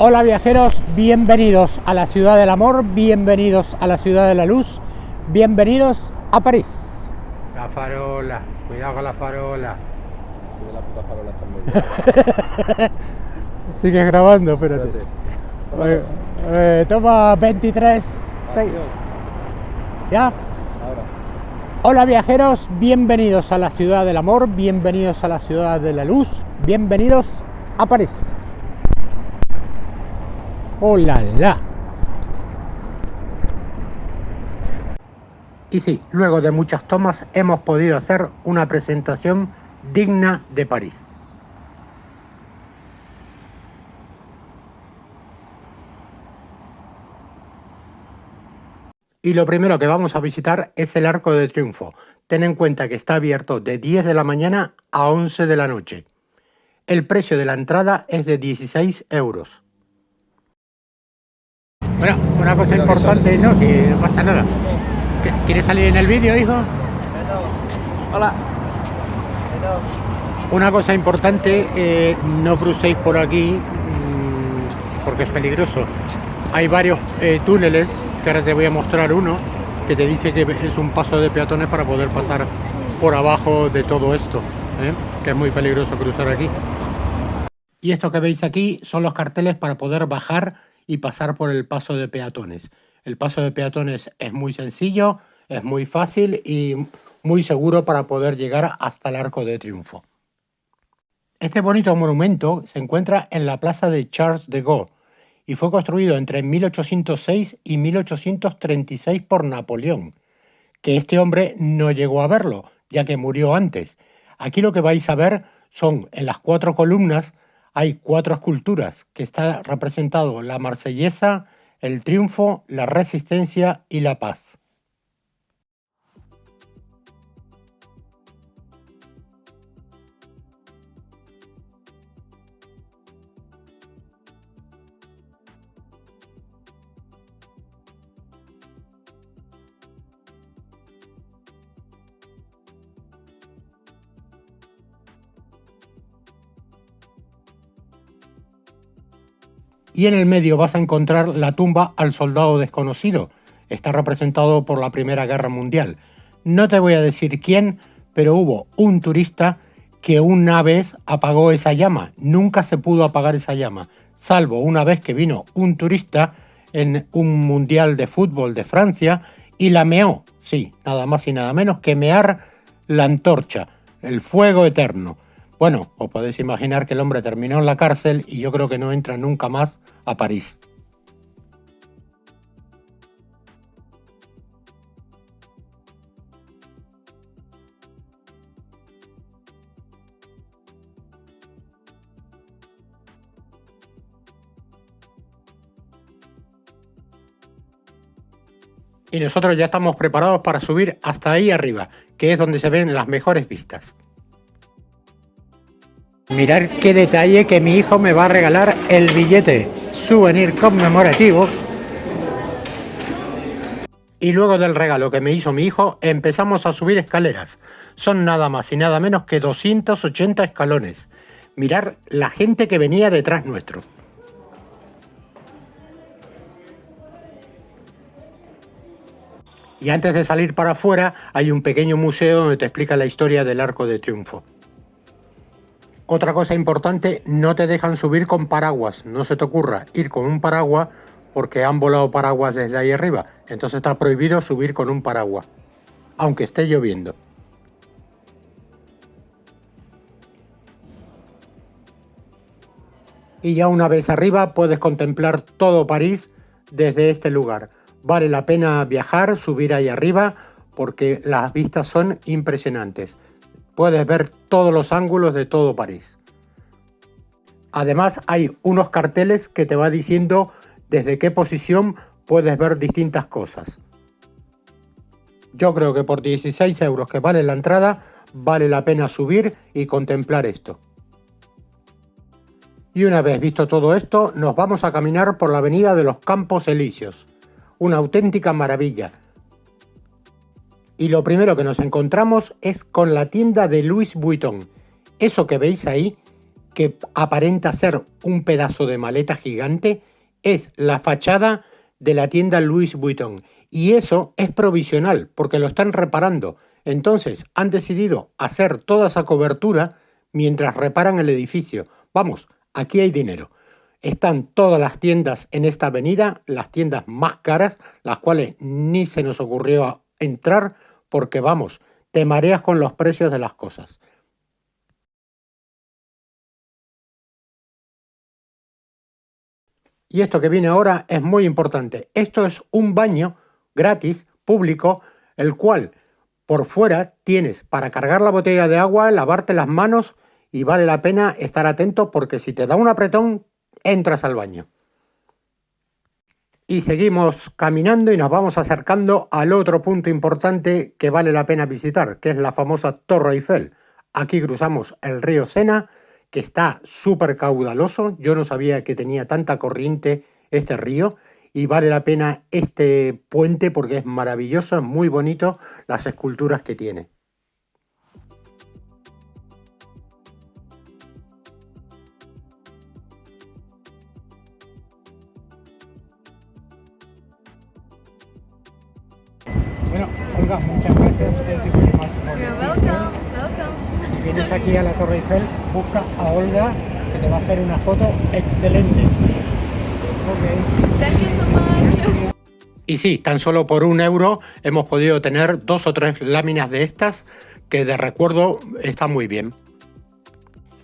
Hola viajeros, bienvenidos a la ciudad del amor, bienvenidos a la ciudad de la luz, bienvenidos a París. La farola, cuidado con la farola. Sí, que la puta farola está muy bien. Sigues grabando, espérate. Toma 23, 6. ¿Ya? Ahora. Hola viajeros, bienvenidos a la ciudad del amor, bienvenidos a la ciudad de la luz, bienvenidos a París. ¡Hola! Y sí, luego de muchas tomas hemos podido hacer una presentación digna de París. Y lo primero que vamos a visitar es el Arco de Triunfo. Ten en cuenta que está abierto de 10 de la mañana a 11 de la noche. El precio de la entrada es de 16 euros. Bueno, una cosa importante, no, si no pasa nada. ¿Quieres salir en el vídeo, hijo? Hola. Una cosa importante, no crucéis por aquí porque es peligroso. Hay varios túneles, que ahora te voy a mostrar uno, que te dice que es un paso de peatones para poder pasar por abajo de todo esto, que es muy peligroso cruzar aquí. Y esto que veis aquí son los carteles para poder bajar y pasar por el paso de peatones. El paso de peatones es muy sencillo, es muy fácil y muy seguro para poder llegar hasta el Arco de Triunfo. Este bonito monumento se encuentra en la plaza de Charles de Gaulle y fue construido entre 1806 y 1836 por Napoleón, que este hombre no llegó a verlo, ya que murió antes. Aquí lo que vais a ver son, en las 4 columnas, hay 4 esculturas, que está representado la Marsellesa, el Triunfo, la Resistencia y la Paz. Y en el medio vas a encontrar la tumba al soldado desconocido. Está representado por la Primera Guerra Mundial. No te voy a decir quién, pero hubo un turista que una vez apagó esa llama. Nunca se pudo apagar esa llama, salvo una vez que vino un turista en un mundial de fútbol de Francia y la meó. Sí, nada más y nada menos que mear la antorcha, el fuego eterno. Bueno, os podéis imaginar que el hombre terminó en la cárcel y yo creo que no entra nunca más a París. Y nosotros ya estamos preparados para subir hasta ahí arriba, que es donde se ven las mejores vistas. Mirad qué detalle que mi hijo me va a regalar el billete souvenir conmemorativo. Y luego del regalo que me hizo mi hijo, empezamos a subir escaleras. Son nada más y nada menos que 280 escalones. Mirad la gente que venía detrás nuestro. Y antes de salir para afuera, hay un pequeño museo donde te explica la historia del Arco de Triunfo. Otra cosa importante, no te dejan subir con paraguas. No se te ocurra ir con un paraguas porque han volado paraguas desde ahí arriba. Entonces está prohibido subir con un paraguas, aunque esté lloviendo. Y ya una vez arriba puedes contemplar todo París desde este lugar. Vale la pena viajar, subir ahí arriba, porque las vistas son impresionantes. Puedes ver todos los ángulos de todo París. Además hay unos carteles que te va diciendo desde qué posición puedes ver distintas cosas. Yo creo que por 16 euros que vale la entrada, vale la pena subir y contemplar esto. Y una vez visto todo esto, nos vamos a caminar por la avenida de los Campos Elíseos. Una auténtica maravilla. Y lo primero que nos encontramos es con la tienda de Louis Vuitton. Eso que veis ahí que aparenta ser un pedazo de maleta gigante, es la fachada de la tienda Louis Vuitton. Y eso es provisional, porque lo están reparando. Entonces, han decidido hacer toda esa cobertura mientras reparan el edificio. Vamos, aquí hay dinero. Están todas las tiendas en esta avenida, las tiendas más caras, las cuales ni se nos ocurrió entrar, porque vamos, te mareas con los precios de las cosas. Y esto que viene ahora es muy importante. Esto es un baño gratis, público, el cual por fuera tienes para cargar la botella de agua, lavarte las manos, y vale la pena estar atento porque si te da un apretón, entras al baño. Y seguimos caminando y nos vamos acercando al otro punto importante que vale la pena visitar, que es la famosa Torre Eiffel. Aquí cruzamos el río Sena, que está súper caudaloso. Yo no sabía que tenía tanta corriente este río y vale la pena este puente porque es maravilloso, es muy bonito las esculturas que tiene. Bueno, Olga, muchas gracias. You're welcome, welcome. Si vienes aquí a la Torre Eiffel, busca a Olga, que te va a hacer una foto excelente. Thank you so much. Y sí, tan solo por €1 hemos podido tener 2 o 3 láminas de estas, que de recuerdo están muy bien.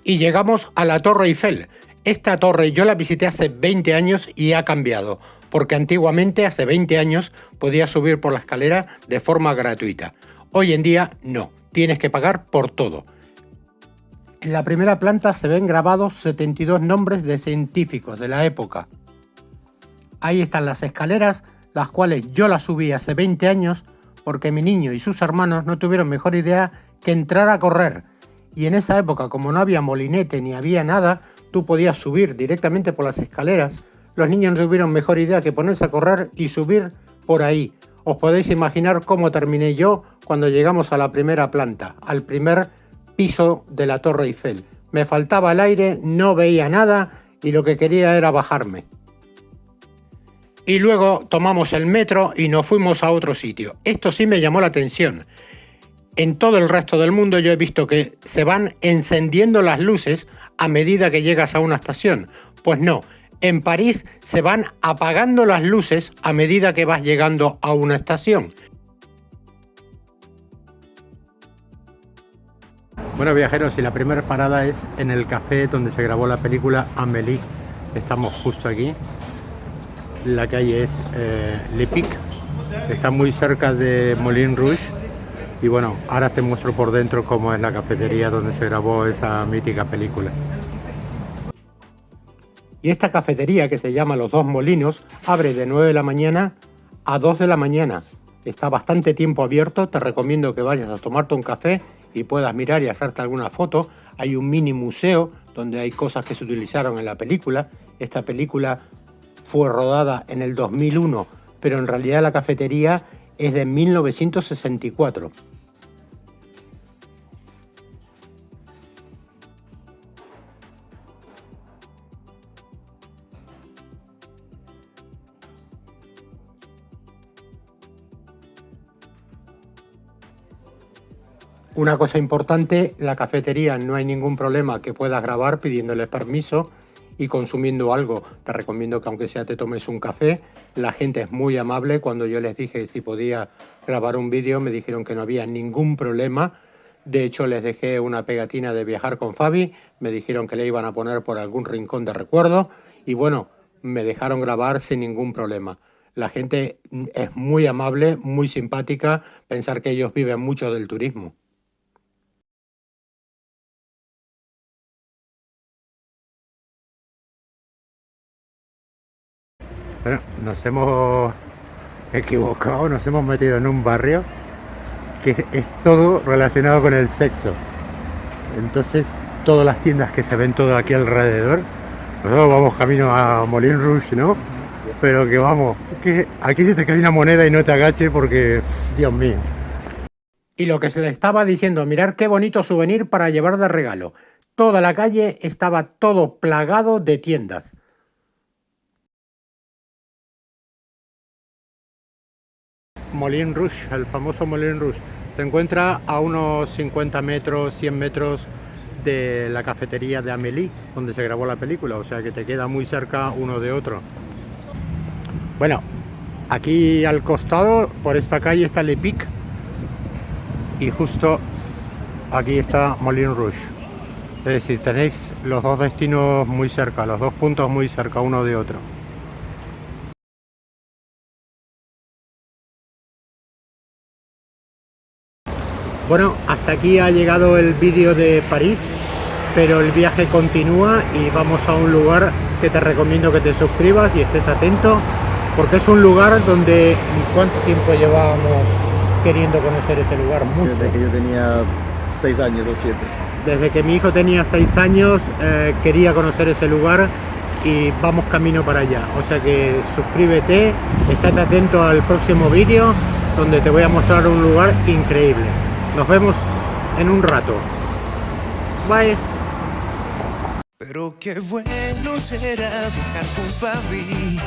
Y llegamos a la Torre Eiffel. Esta torre yo la visité hace 20 años y ha cambiado, porque antiguamente, hace 20 años, podías subir por la escalera de forma gratuita. Hoy en día no, tienes que pagar por todo. En la primera planta se ven grabados 72 nombres de científicos de la época. Ahí están las escaleras, las cuales yo las subí hace 20 años porque mi niño y sus hermanos no tuvieron mejor idea que entrar a correr. Y en esa época, como no había molinete ni había nada, tú podías subir directamente por las escaleras. Los niños no tuvieron mejor idea que ponerse a correr y subir por ahí. Os podéis imaginar cómo terminé yo cuando llegamos a la primera planta, al primer piso de la Torre Eiffel. Me faltaba el aire, no veía nada y lo que quería era bajarme. Y luego tomamos el metro y nos fuimos a otro sitio. Esto sí me llamó la atención. En todo el resto del mundo yo he visto que se van encendiendo las luces a medida que llegas a una estación. Pues no, en París se van apagando las luces a medida que vas llegando a una estación. Bueno, viajeros, y la primera parada es en el café donde se grabó la película Amélie. Estamos justo aquí. La calle es Le Pic. Está muy cerca de Moulin Rouge. Y bueno, ahora te muestro por dentro cómo es la cafetería donde se grabó esa mítica película. Y esta cafetería, que se llama Los Dos Molinos, abre de 9 de la mañana a 2 de la mañana. Está bastante tiempo abierto, te recomiendo que vayas a tomarte un café y puedas mirar y hacerte alguna foto. Hay un mini museo donde hay cosas que se utilizaron en la película. Esta película fue rodada en el 2001, pero en realidad la cafetería es de 1964. Una cosa importante, la cafetería no hay ningún problema que puedas grabar pidiéndole permiso y consumiendo algo. Te recomiendo que aunque sea te tomes un café. La gente es muy amable. Cuando yo les dije si podía grabar un vídeo me dijeron que no había ningún problema. De hecho les dejé una pegatina de Viajar con Fabi, me dijeron que le iban a poner por algún rincón de recuerdo y bueno, me dejaron grabar sin ningún problema. La gente es muy amable, muy simpática, pensar que ellos viven mucho del turismo. Bueno, nos hemos equivocado, nos hemos metido en un barrio que es todo relacionado con el sexo. Entonces, todas las tiendas que se ven todo aquí alrededor, nosotros vamos camino a Moulin Rouge, ¿no? Pero que vamos, que aquí se te cae una moneda y no te agache porque, Dios mío. Y lo que se le estaba diciendo, mirar qué bonito souvenir para llevar de regalo. toda la calle estaba todo plagado de tiendas. Moulin Rouge, el famoso Moulin Rouge, se encuentra a unos 50 metros, 100 metros de la cafetería de Amélie, donde se grabó la película, o sea que te queda muy cerca uno de otro. Bueno, aquí al costado, por esta calle, está Le Pic, y justo aquí está Moulin Rouge. Es decir, tenéis los dos destinos muy cerca, los dos puntos muy cerca uno de otro. Bueno, hasta aquí ha llegado el vídeo de París, pero el viaje continúa y vamos a un lugar que te recomiendo que te suscribas y estés atento, porque es un lugar donde... ¿Cuánto tiempo llevábamos queriendo conocer ese lugar? Mucho. Desde que yo tenía 6 años o 7. Desde que mi hijo tenía 6 años quería conocer ese lugar y vamos camino para allá. O sea que suscríbete, estate atento al próximo vídeo donde te voy a mostrar un lugar increíble. Nos vemos en un rato. Bye. Pero qué bueno será viajar con Fabi.